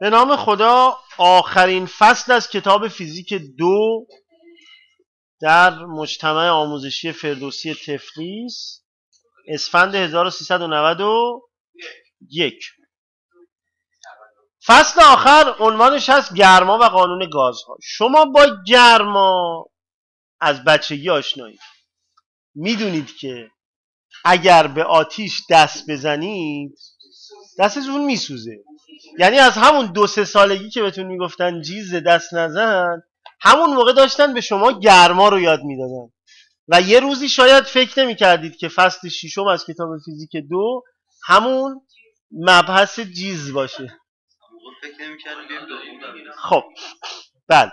به نام خدا. آخرین فصل از کتاب فیزیک 2 در مجتمع آموزشی فردوسی تفلیس، اسفند 1391. فصل آخر عنوانش هست گرما و قانون گازها. شما با گرما از بچگی آشنایید، میدونید که اگر به آتیش دست بزنید دستتون میسوزه. یعنی از همون 2-3 سالگی که بهتون میگفتن جیز دست نزن، همون موقع داشتن به شما گرما رو یاد میدادن و یه روزی شاید فکر نمیکردید که فصل 6 از کتاب فیزیک 2 همون مبحث جیز باشه. خب بله،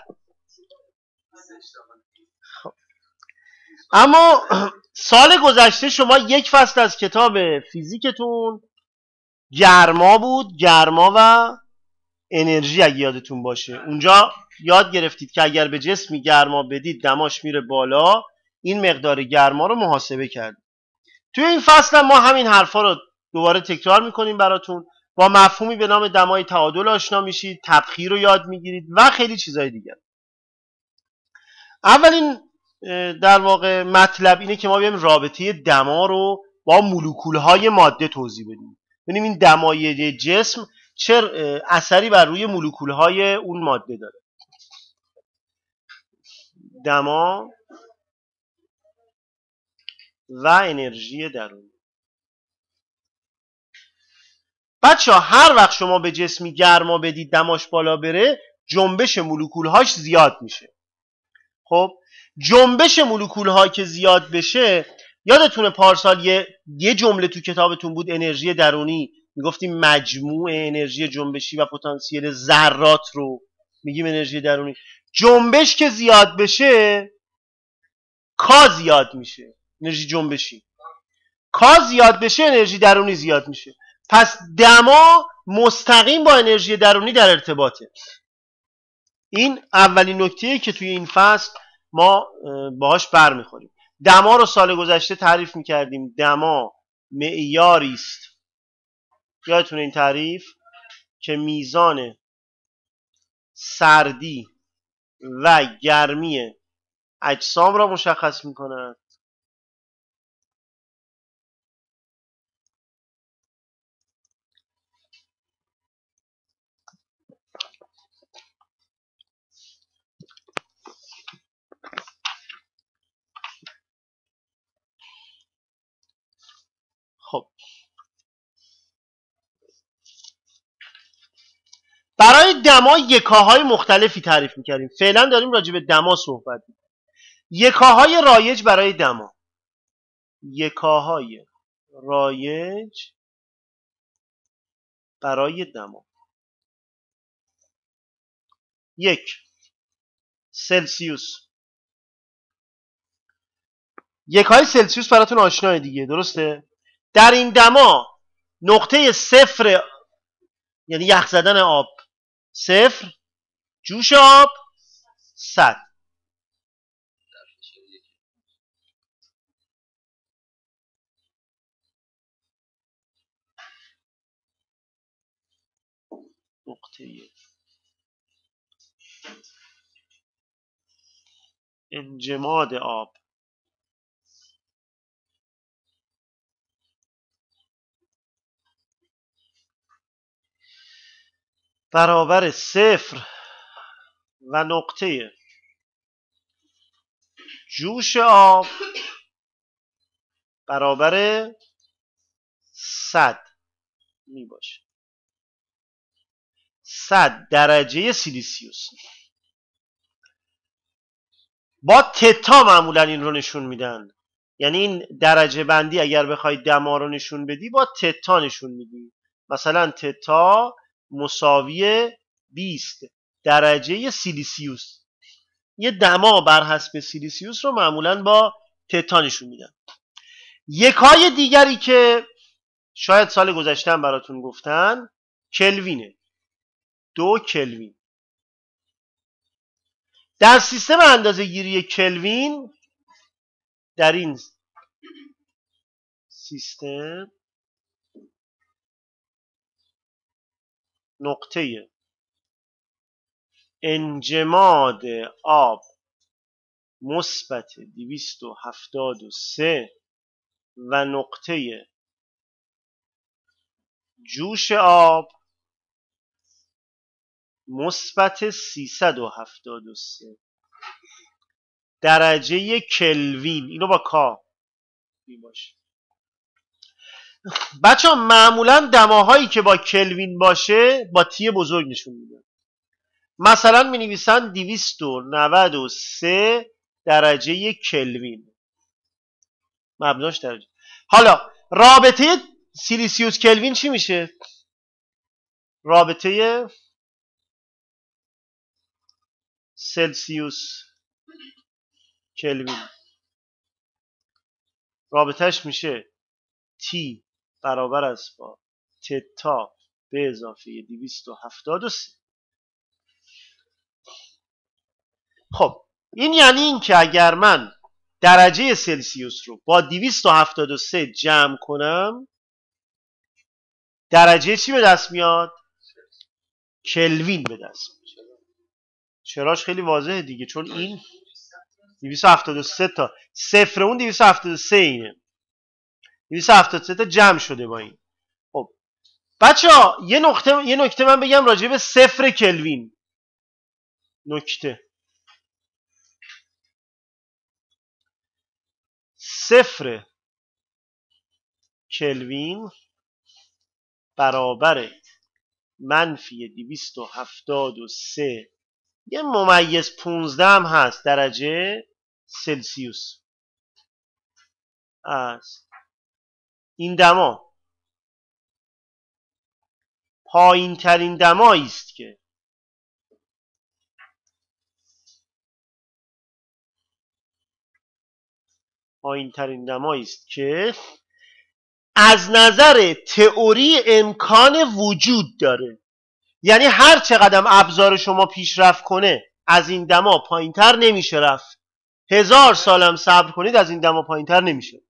خب. اما سال گذشته شما یک فصل از کتاب فیزیکتون گرما بود، گرما و انرژی اگه یادتون باشه. اونجا یاد گرفتید که اگر به جسمی گرما بدید دماش میره بالا، این مقدار گرما رو محاسبه کردید. توی این فصل ما همین حرفا رو دوباره تکرار میکنیم براتون. با مفهومی به نام دمای تعادل آشنا میشید، تبخیر رو یاد میگیرید و خیلی چیزای دیگر. اولین در واقع مطلب اینه که ما بیایم رابطه دما رو با مولکول‌های ماده توضیح بدیم. ببینیم این دمای جسم چه اثری بر روی مولکول‌های اون ماده داره. دما و انرژی درونی. بچه‌ها هر وقت شما به جسمی گرما بدید دماش بالا بره، جنبش مولکول‌هاش زیاد میشه. خب جنبش مولکول‌ها که زیاد بشه، یادتونه پارسال یه جمله تو کتابتون بود انرژی درونی، میگفتیم مجموع انرژی جنبشی و پتانسیل ذرات رو میگیم انرژی درونی. جنبش که زیاد بشه کا زیاد میشه، انرژی جنبشی. کا زیاد بشه انرژی درونی زیاد میشه. پس دما مستقیم با انرژی درونی در ارتباطه. این اولین نکته‌ای که توی این فصل ما باهاش برمیخوریم. دما رو سال گذشته تعریف میکردیم. دما معیاری است، یادتونه این تعریف، که میزان سردی و گرمی اجسام را مشخص میکند. خب برای دما یکاهای مختلفی تعریف میکردیم. فعلا داریم راجع به دما صحبت میکنیم. یکاهای رایج برای دما. یکاهای رایج برای دما. 1. سلسیوس. یکای سلسیوس براتون آشناه دیگه، درسته؟ در این دما نقطه صفر، یعنی یخ زدن آب 0، جوش آب 100. نقطه انجماد آب برابر 0 و نقطه جوش آب برابر 100 می باشه. 100 درجه سیلیسیوس. با تتا معمولا این رو نشون میدن. یعنی این درجه بندی اگر بخوای دما رو نشون بدی با تتا نشون میدی. مثلا تتا مساوی 20 درجه سیلیسیوس. یه دما بر حسب سیلیسیوس رو معمولا با تتا نشون میدن. یکای دیگری که شاید سال گذشته هم براتون گفتن کلوینه. 2 کلوین. در سیستم اندازه‌گیری کلوین، در این سیستم نقطه انجماد آب مثبت 273 و نقطه جوش آب مثبت 373 درجه کلوین. اینو با کا باشه. بچه ها معمولا دماهایی که با کلوین باشه با تی بزرگ نشون میدن. مثلا می نویسن 293 درجه کلوین، مبناش درجه. حالا رابطه سیلیسیوس کلوین چی میشه؟ رابطه سلسیوس کلوین رابطهش میشه T برابر است با تتا به اضافه 273. خب این یعنی این که اگر من درجه سلسیوس رو با 273 جمع کنم درجه چی به دست میاد؟ کلوین به دست میاد. چراش خیلی واضحه دیگه، چون این 273 تا صفر اون 273 اینه، 273 تا جمع شده با این. خب بچه ها یه نکته من بگم راجع به صفر کلوین. نکته صفر کلوین برابر منفی 273 یه ممیز 15 هم هست درجه سلسیوس است. این دما پایین ترین دمایی است که از نظر تئوری امکان وجود داره. یعنی هر چقدر ابزار شما پیشرفت کنه از این دما پایینتر نمیشه رفت. 1000 سالم صبر کنید از این دما پایینتر نمیشه.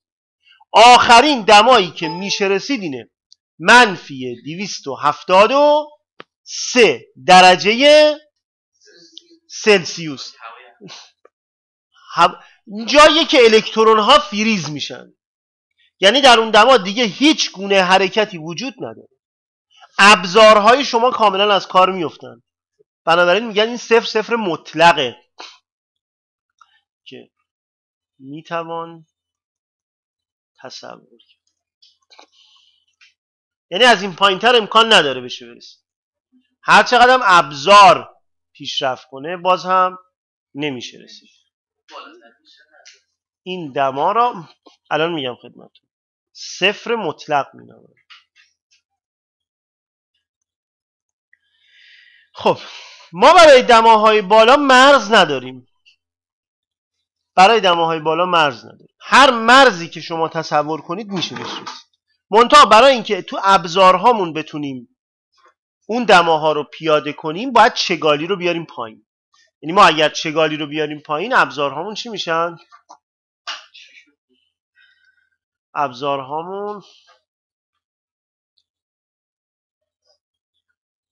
آخرین دمایی که میشه رسید اینه، منفی 273 درجه سلسیوس. جایی که الکترون ها فریز میشن، یعنی در اون دما دیگه هیچ گونه حرکتی وجود نداره، ابزارهای شما کاملا از کار میفتن. بنابراین میگن این صفر مطلقه که میتوان تصور کرد. یعنی از این پایینتر امکان نداره بشه برسه. هر چقدر ابزار پیشرفت کنه باز هم نمیشه رسید. این دما را الان میگم خدمتتون صفر مطلق مینامن. خب ما برای دماهای بالا مرز نداریم. هر مرزی که شما تصور کنید میشه بشید. منتها برای اینکه تو ابزارهامون بتونیم اون دماها رو پیاده کنیم باید چگالی رو بیاریم پایین. یعنی ما اگر چگالی رو بیاریم پایین ابزارهامون چی میشن؟ ابزارهامون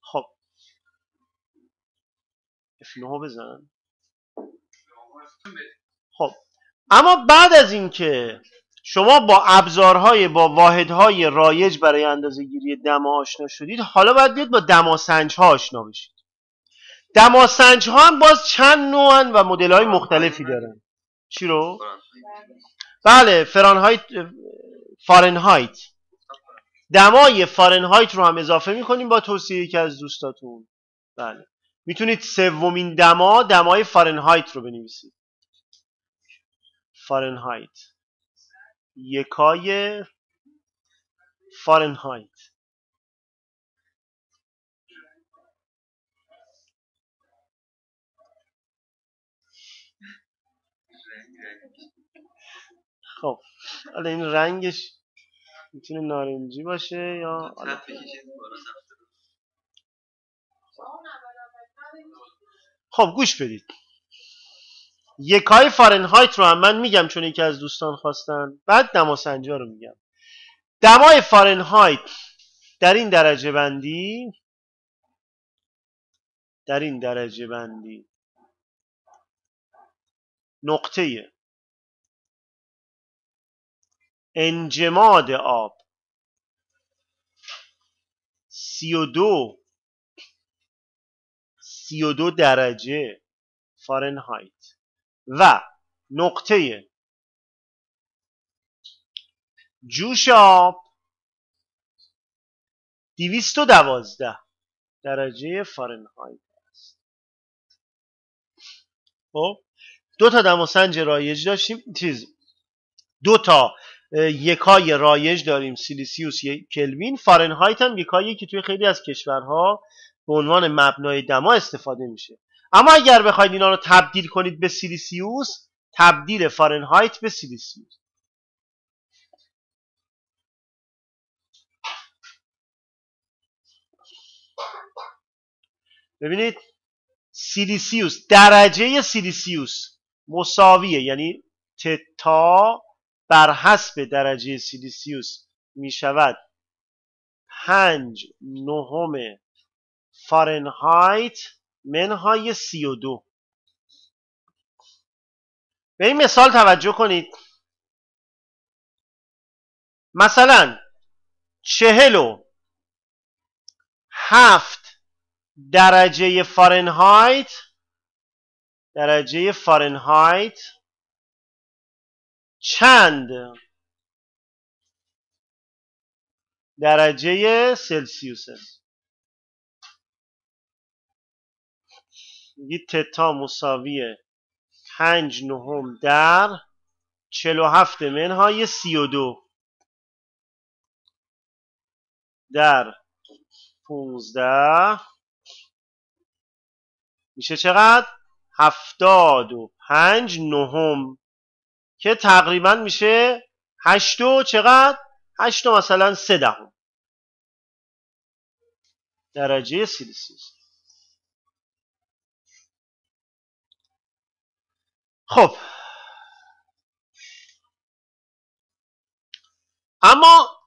خب F9 بزن. خب اما بعد از اینکه شما با ابزارهای با واحدهای رایج برای اندازه‌گیری دما آشنا شدید، حالا باید بیاد با دماسنج‌ها آشنا بشید. دماسنج‌ها هم باز چند نوعن و مدل‌های مختلفی دارن. چی رو؟ بله فارنهایت. دمای فارنهایت رو هم اضافه می‌کنیم با توصیه یکی از دوستاتون. بله. میتونید سومین دمای فارنهایت رو بنویسید. فارنهایت. یکای فارنهایت. خب حالا این رنگش میتونه نارنجی باشه یا خب گوش بدید. یکای فارنهایت رو هم من میگم چون یکی از دوستان خواستن، بعد دماسنجا رو میگم. دمای فارنهایت در این درجه بندی در این درجه بندی نقطه انجماد آب 32 درجه فارنهایت و نقطه جوش آب 212 درجه فارنهایت است. خب دو تا دماسنج رایج داشتیم، دو تا یکای رایج داریم، سیلیسیوس، کلوین. فارنهایت هم یکاییه که توی خیلی از کشورها به عنوان مبنای دما استفاده میشه. اما اگر بخواید اینا رو تبدیل کنید به سیلیسیوس، تبدیل فارنهایت به سیلیسیوس. ببینید سیلیسیوس، درجه سیلیسیوس مساویه، یعنی تتا بر حسب درجه سیلیسیوس می شود 5/9 فارنهایت منهای 32. به این مثال توجه کنید. مثلا 47 درجه فارنهایت چند درجه سلسیوس است؟ میگید تتا مساوی 5/9 در 47 منهای 32 در 15 میشه چقدر؟ 75/9 که تقریبا میشه 8 و چقدر؟ 8 و مثلا 3 درجه سلسیوس. خب اما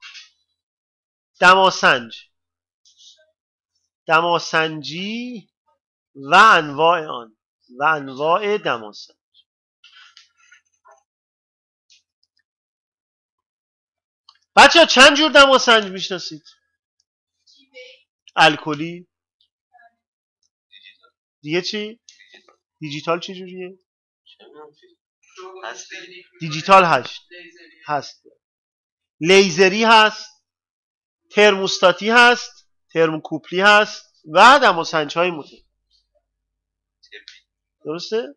دماسنجی و انواع آن و انواع دماسنج. بچه ها چند جور دماسنج میشناسید؟ الکلی، دیگه چی؟ دیجیتال چه جوریه؟ دیجیتال هست، لیزری هست، ترموستاتی هست، ترموکوپلی هست و دماسنج های متر. درسته؟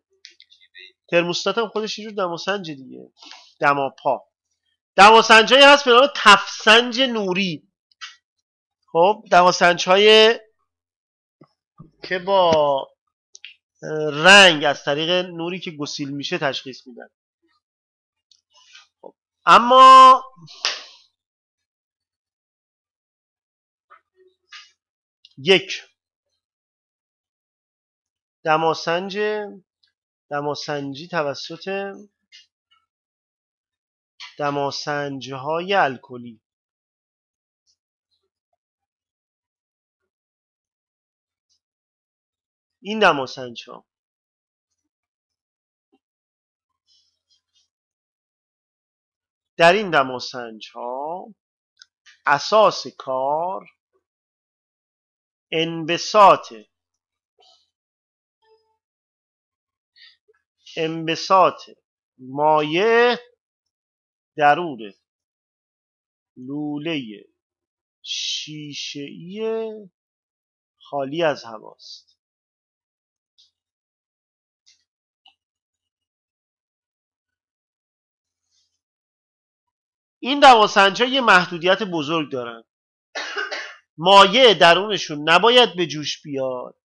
ترموستات هم خودش یه جور دماسنج دیگه، دماپا. دماسنج هایی هست به نام تفسنج نوری. خب دماسنج های که با رنگ از طریق نوری که گسیل میشه تشخیص میدن. خب. اما یک دماسنجی توسط دماسنج‌های الکلی. این دماسنج‌ها در این دماسنج‌ها اساس کار انبساط مایع درون لوله شیشه‌ای خالی از هواست. این دماسنج‌ها یه محدودیت بزرگ دارن. مایع درونشون نباید به جوش بیاد،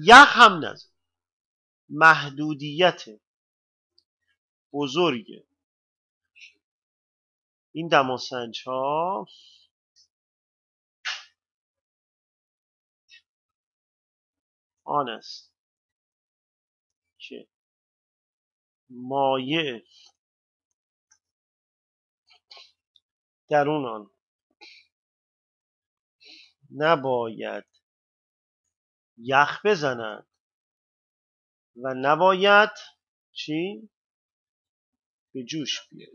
یخ هم نزن. محدودیت بزرگ این دماسنج‌ها آن است که مایع درون آن نباید یخ بزنند و نباید چی؟ به جوش بیاد.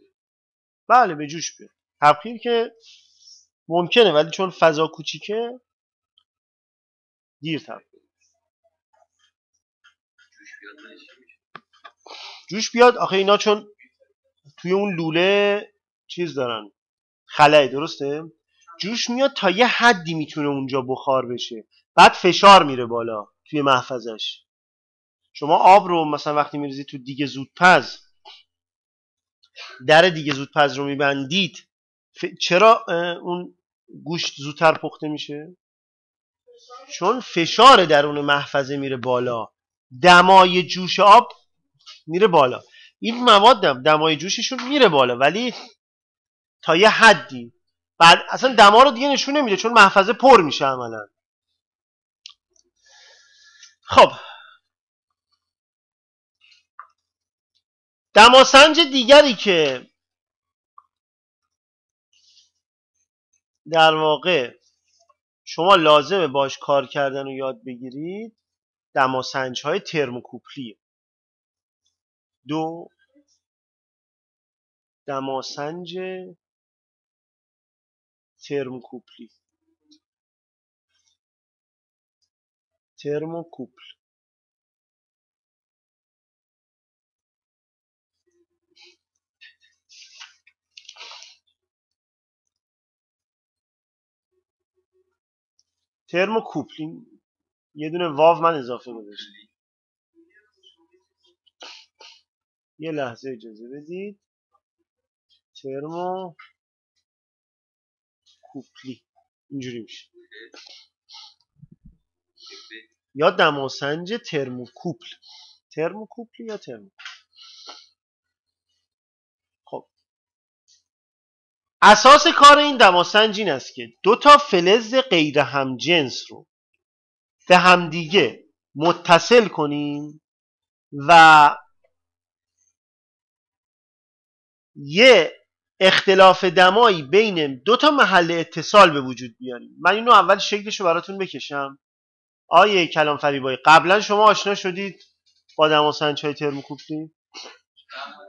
بله به جوش بیاد. تبخیر که ممکنه ولی چون فضا کوچیکه دیر تبخیر. جوش بیاد آخه اینا چون توی اون لوله چیز دارن خلأ، درسته؟ جوش میاد تا یه حدی میتونه اونجا بخار بشه، بعد فشار میره بالا توی محفظش. شما آب رو مثلا وقتی میریزید تو دیگه زودپز، در دیگه زودپز رو میبندید، چرا اون گوشت زودتر پخته میشه؟ چون فشار درون محفظه میره بالا، دمای جوش آب میره بالا. این مواد دمای جوششون میره بالا ولی تا یه حدی، بعد اصلا دما رو دیگه نشون نمیده چون محفظه پر میشه عملا. خب دماسنج دیگری که در واقع شما لازمه باش کار کردن و یاد بگیرید دماسنج های ترموکوپلی. دو دماسنج ترموکوپلی. ترموکوپل ترموکوپل یه دونه واو من اضافه گذاشتم. یه لحظه اجازه بدید. ترموکوپلی اینجوری میشه، یا دماسنج ترموکوپل. ترموکوپل یا ترموکوپل. خب اساس کار این دماسنج این است که دو تا فلز غیر همجنس رو به همدیگه متصل کنیم و یه اختلاف دمایی بین دو تا محل اتصال به وجود بیاریم. من اینو اول شکلش رو براتون بکشم. آیه کلام فریبایی قبلا شما آشنا شدید با دماسنج های ترموکوپلی؟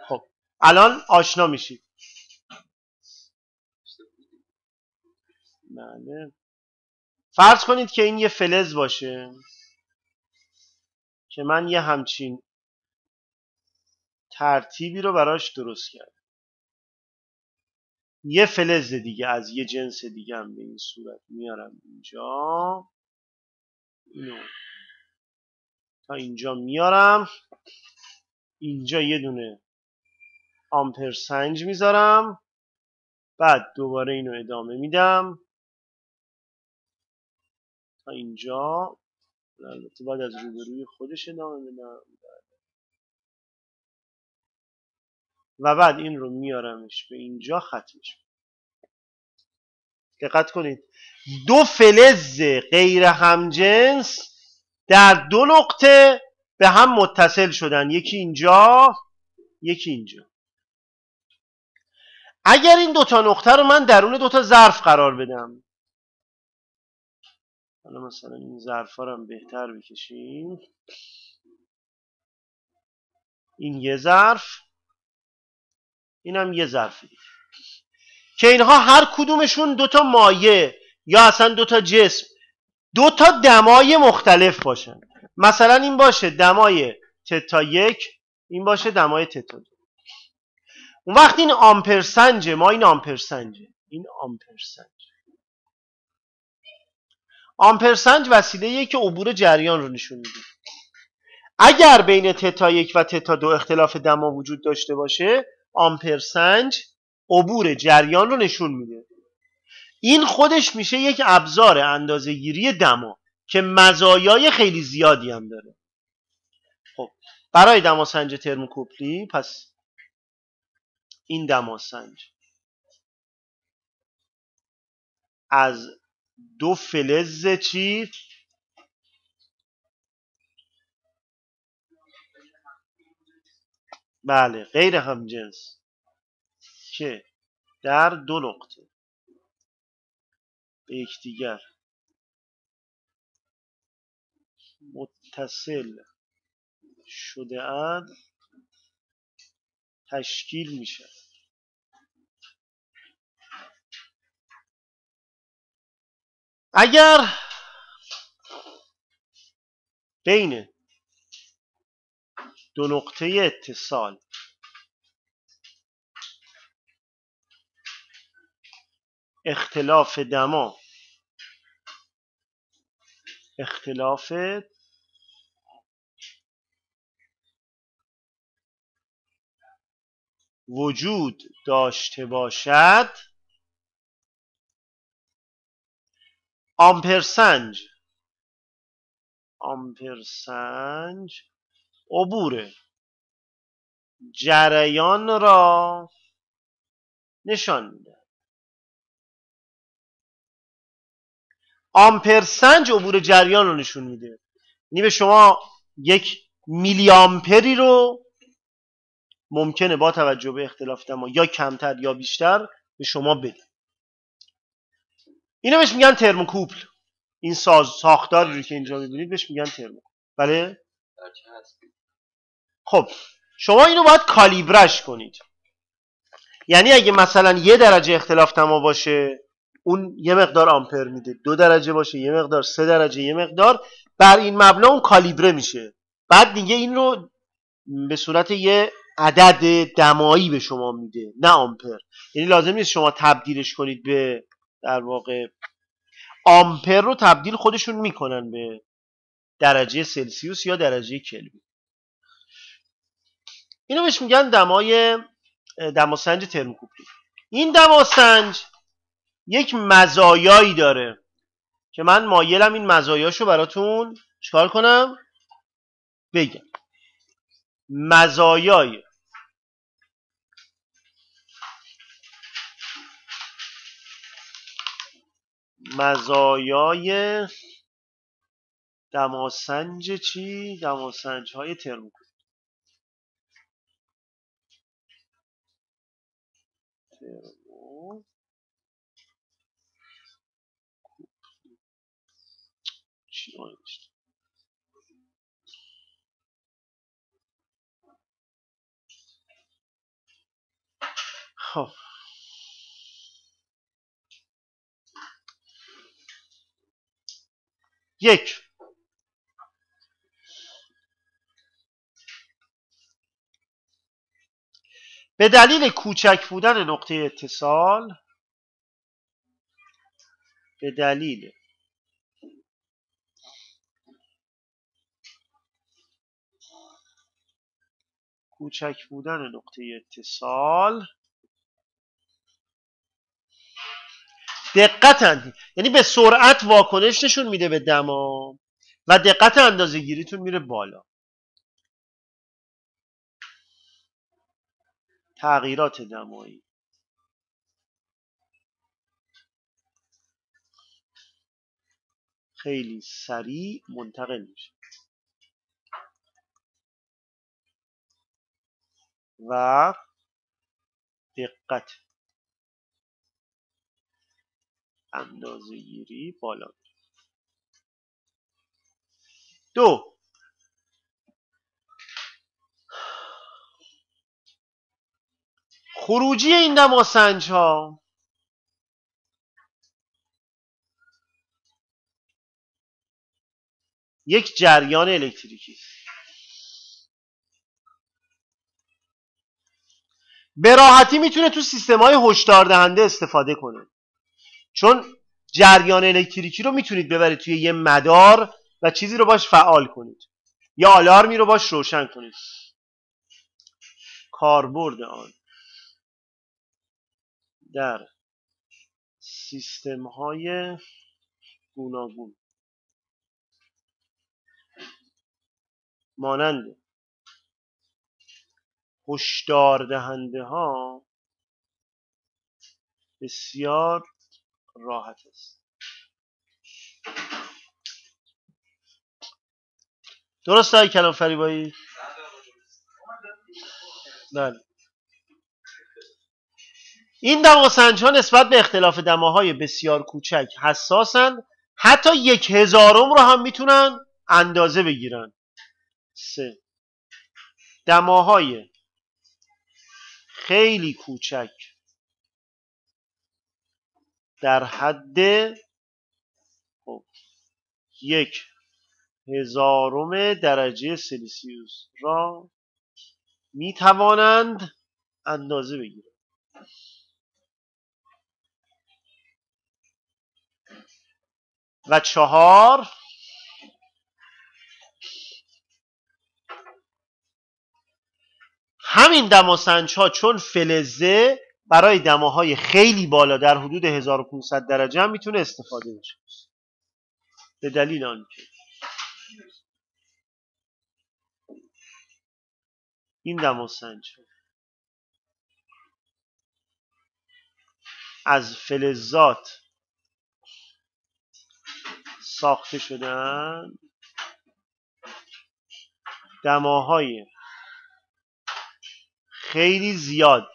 خب الان آشنا میشید. بله. فرض کنید که این یه فلز باشه که من یه همچین ترتیبی رو براش درست کردم. یه فلز دیگه از یه جنس دیگه هم به این صورت میارم اینجا، اینو تا اینجا میارم، اینجا یه دونه آمپرسنج میذارم، بعد دوباره اینو ادامه میدم تا اینجا. البته بعد از روبروی خودش ادامه بدم و بعد این رو میارمش به اینجا ختمش. دقت کنید دو فلز غیر همجنس در دو نقطه به هم متصل شدن، یکی اینجا یکی اینجا. اگر این دوتا نقطه رو من درون دوتا ظرف قرار بدم، حالا مثلا این ظرف ها رو هم بهتر بکشیم، این یه ظرف اینم یه ظرف دیگه، که اینها هر کدومشون دوتا مایع یا اصلا دوتا جسم دوتا دمای مختلف باشن. مثلا این باشه دمای تتا یک، این باشه دمای تتا دو. اون وقت این آمپرسنج ما، این آمپرسنج، این آمپرسنج. آمپرسنج وسیله‌ایه که عبور جریان رو نشون میده. اگر بین تتا یک و تتا دو اختلاف دما وجود داشته باشه، آمپرسنج عبور جریان رو نشون میده. این خودش میشه یک ابزار اندازه‌گیری دما که مزایای خیلی زیادی هم داره. خب برای دماسنج ترموکوپلی پس این دماسنج از دو فلز چی؟ بله غیر همجنس که در دو نقطه به یکدیگر متصل شده اند تشکیل میشه. اگر بین دو نقطه اتصال اختلاف دما وجود داشته باشد، آمپرسنج عبور جریان را نشان میده. آمپرسنج عبور جریان رو نشون میده، یعنی به شما 1 میلی آمپری رو ممکنه با توجه به اختلاف دما یا کمتر یا بیشتر به شما بده. اینو بهش میگن ترموکوپل. این ساختاری رو که اینجا میبینید بهش میگن ترموکوپل. بله؟ خب شما اینو باید کالیبرش کنید. یعنی اگه مثلا 1 درجه اختلاف دما باشه اون 1 مقدار آمپر میده، 2 درجه باشه 1 مقدار، 3 درجه 1 مقدار، بر این مبنا اون کالیبره میشه. بعد دیگه این رو به صورت یه عدد دمایی به شما میده، نه آمپر. یعنی لازم نیست شما تبدیلش کنید به، در واقع آمپر رو تبدیل خودشون میکنن به درجه سلسیوس یا درجه کلوین. اینو بهش میگن دماسنج ترموکوپلی. این دماسنج یک مزایایی داره که من مایلم این مزایاشو براتون چکار کنم؟ بگم. مزایای دماسنج چی؟ دماسنج های ترموکوپل. خب یک، به دلیل کوچک بودن نقطه اتصال، دقت یعنی به سرعت واکنش نشون میده به دما و دقت اندازه گیریتون میره بالا. تغییرات دمایی خیلی سریع منتقل میشه و دقت اندازه گیری بالا میره. 2، خروجی این دماسنج ها یک جریان الکتریکی است. به راحتی میتونه تو سیستم‌های هشدار دهنده استفاده کنه، چون جریان الکتریکی رو میتونید ببرید توی یه مدار و چیزی رو باش فعال کنید یا آلارمی رو باش روشن کنید. کاربرد آن در سیستم‌های گوناگون مانند هشدار دهنده ها بسیار راحت است. درست های کلام فریبایی؟ بله. این دماسنج ها نسبت به اختلاف دماهای بسیار کوچک حساسن، حتی 1/1000 رو هم میتونن اندازه بگیرن. 3. دماهای خیلی کوچک در حد 1/1000 درجه سلسیوس را می توانند اندازه بگیرند. و 4. همین دماسنج‌ها چون فلزه برای دماهای خیلی بالا در حدود 1500 درجه هم میتونه استفاده بشه. به دلیل آنکه این دماسنج‌ها از فلزات ساخته شدن، دماهای خیلی زیاد،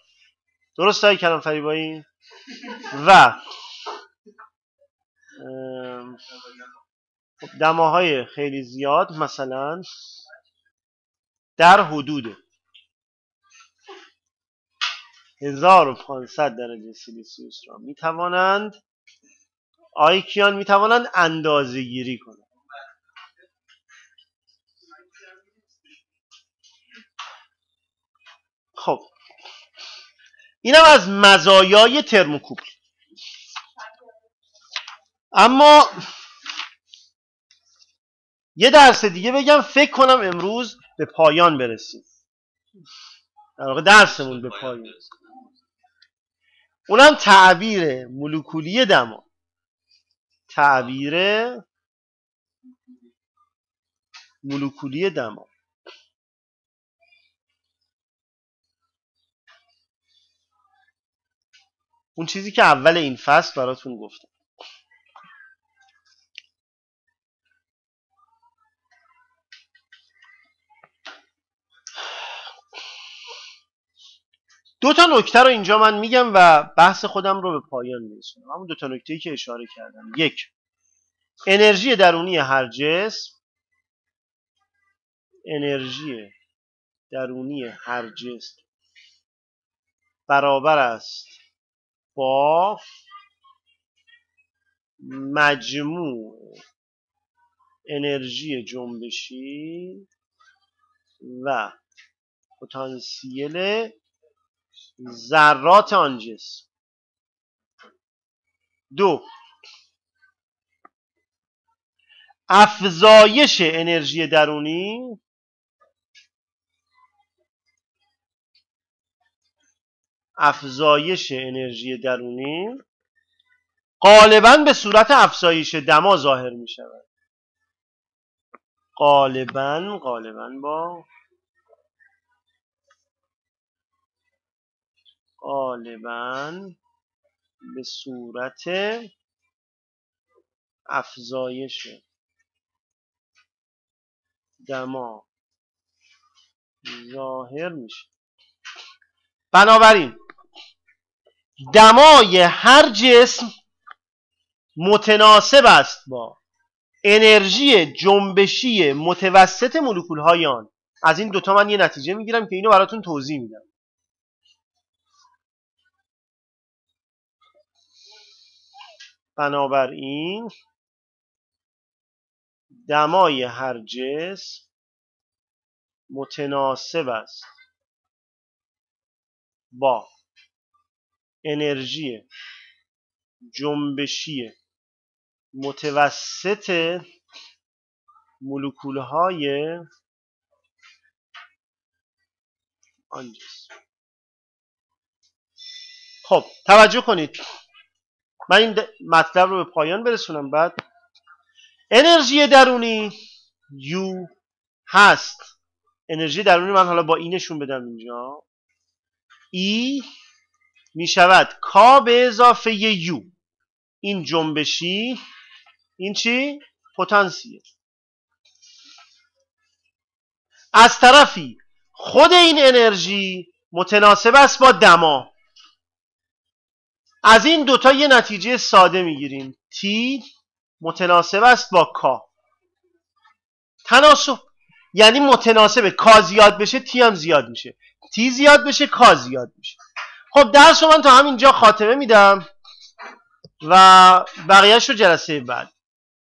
درست های کلام فریبایی، و دماهای خیلی زیاد مثلا در حدود 1500 درجه سلسیوس را میتوانند آیکیان میتوانند اندازه گیری کنند. خب اینم از مزایای ترموکوپل. اما یه درس دیگه بگم، فکر کنم امروز به پایان برسیم، در واقع درسمون به پایان، اونم تعبیر مولکولی دما. تعبیر مولکولی دما. اون چیزی که اول این فصل براتون گفتم. دو تا نکته رو اینجا من میگم و بحث خودم رو به پایان میرسونم. همون دو تا نکته‌ای که اشاره کردم. 1. انرژی درونی هر جسم، انرژی درونی هر جسم برابر است با مجموع انرژی جنبشی و پتانسیل ذرات آن جسم. 2. افزایش انرژی درونی غالباً به صورت افزایش دما ظاهر می شود. غالباً به صورت افزایش دما ظاهر میشه. بنابراین دمای هر جسم متناسب است با انرژی جنبشی متوسط مولکول های آن. از این دوتا من یه نتیجه میگیرم که اینو براتون توضیح میدم. بنابراین دمای هر جسم متناسب است با انرژی جنبشی متوسط مولکول‌های آن جسم. خب توجه کنید، من این مطلب رو به پایان برسونم. بعد انرژی درونی U هست. انرژی درونی من حالا با اینشون بدم اینجا، E می شود K به اضافه U. این جنبشی، این چی؟ پتانسیل. از طرفی خود این انرژی متناسب است با دما. از این دوتا یه نتیجه ساده میگیریم. T متناسب است با K. تناسب یعنی متناسبه. کا زیاد بشه تی هم زیاد میشه، تی زیاد بشه کا زیاد میشه. خب درس رو من تا همینجا خاتمه میدم و بقیهش رو جلسه بعد.